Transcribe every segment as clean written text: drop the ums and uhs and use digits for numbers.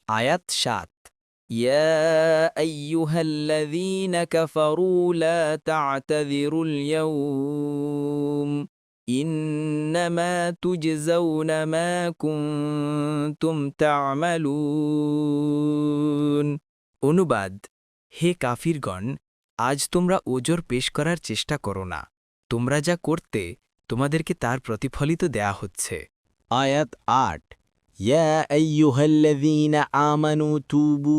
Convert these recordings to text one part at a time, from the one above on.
আয়াত ৭ ইয়া আইয়ুহাল্লাযীনা কাফারু লা তা'তাযিরুল ইয়াওম ইন্নামা তুজজাউনা মা কুনতুম তা'মালুন। অনুবাদ: হে কাফিরগণ, আজ তোমরা ওজর পেশ করার চেষ্টা করো না। তোমরা যা করতে তোমাদেরকে তার প্রতিফলিত দেয়া হচ্ছে। আয়াত ৮ ইয়া আইয়ুহাল্লাযীনা আমানু তুবু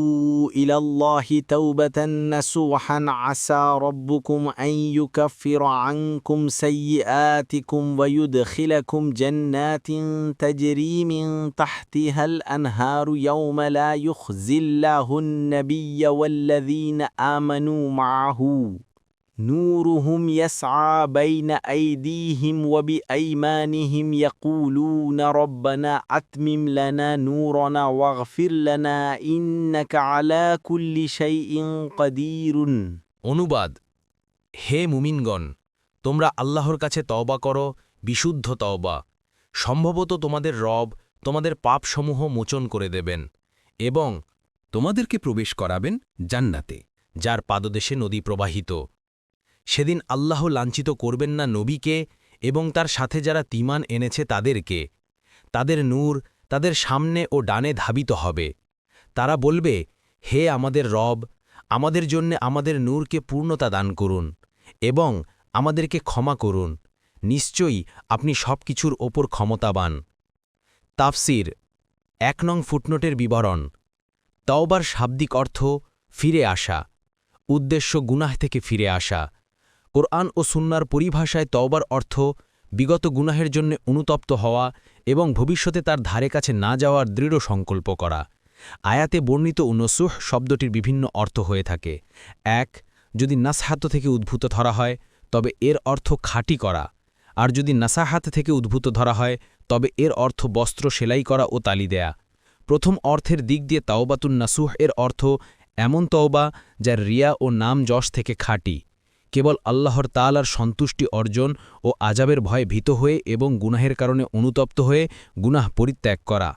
ইলাল্লাহি তাওবাতান নাসুহান আসা রাব্বুকুম আন ইউকাফিরা আনকুম সাইয়্যাতিকুম ওয়া ইউদখিলাকুম জান্নাতিন তাজরি মিন তাহতিহাল আনহারু ইয়াওমা লা ইউখজিল্লাহুন নাবিয়্যা ওয়াল্লাযীনা আমানু মাআহু نورهم يسعى بين أيديهم وبأيمانهم يقولون ربنا أتمم لنا نورنا واغفر لنا إنك على كل شيء قدير। অনুবাদ: হে মুমিনগণ, তোমরা আল্লাহর কাছে তওবা করো, বিশুদ্ধ তওবা। সম্ভবত তোমাদের রব তোমাদের পাপসমূহ মোচন করে দেবেন এবং তোমাদেরকে প্রবেশ করাবেন জান্নাতে, যার পাদদেশে নদী প্রবাহিত। সেদিন আল্লাহ লাঞ্ছিত করবেন না নবীকে এবং তার সাথে যারা ঈমান এনেছে তাদেরকে। তাদের নূর তাদের সামনে ও ডানে ধাবিত হবে। তারা বলবে, হে আমাদের রব, আমাদের জন্যে আমাদের নূরকে পূর্ণতা দান করুন এবং আমাদেরকে ক্ষমা করুন। নিশ্চয়ই আপনি সব কিছুর ওপর ক্ষমতাবান। তাফসির ১ নং ফুটনোটের বিবরণ। তওবার শাব্দিক অর্থ ফিরে আসা, উদ্দেশ্য গুনাহ থেকে ফিরে আসা। কোরআন ও সুন্নাহর পরিভাষায় তওবার অর্থ বিগত গুনাহের জন্য অনুতপ্ত হওয়া এবং ভবিষ্যতে তার ধারে কাছে না যাওয়ার দৃঢ় সংকল্প করা। আয়াতে বর্ণিত নসুহ শব্দটির বিভিন্ন অর্থ হয়ে থাকে। ১. যদি নাসহাত থেকে উদ্ভূত ধরা হয় তবে এর অর্থ খাঁটি করা, আর যদি নাসাহাত থেকে উদ্ভূত ধরা হয় তবে এর অর্থ বস্ত্র সেলাই করা ও তালি দেয়া। প্রথম অর্থের দিক দিয়ে তাওবাতুন নাসুহ এর অর্থ এমন তওবা যার রিয়া ও নাম যশ থেকে খাঁটি, কেবল আল্লাহর তাআলার সন্তুষ্টি অর্জন ও আযাবের ভয়ে ভীত হয়ে এবং গুনাহের কারণে অনুতপ্ত হয়ে গুনাহ পরিত্যাগ করা।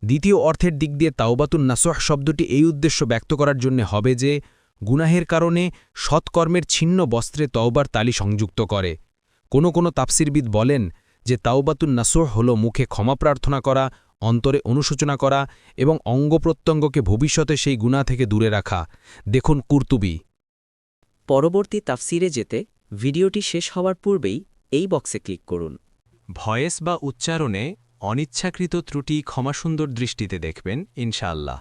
দ্বিতীয় অর্থের দিক দিয়ে তাওবাতুন নাসুহ শব্দটি এই উদ্দেশ্য ব্যক্ত করার জন্য হবে যে গুনাহের কারণে সৎকর্মের ছিন্ন বস্ত্রে তওবার তালি সংযুক্ত করে। কোনো তাফসিরবিদ বলেন যে তাওবাতুন নাসুহ হল মুখে ক্ষমা প্রার্থনা করা, অন্তরে অনুশোচনা করা এবং অঙ্গপ্রত্যঙ্গকে ভবিষ্যতে সেই গুনাহ থেকে দূরে রাখা। দেখুন কুরতুবী। পরবর্তী তাফসিরে যেতে ভিডিওটি শেষ হওয়ার পূর্বেই এই বক্সে ক্লিক করুন। ভয়েস বা উচ্চারণে অনিচ্ছাকৃত ত্রুটি ক্ষমাসুন্দর দৃষ্টিতে দেখবেন ইনশাআল্লাহ।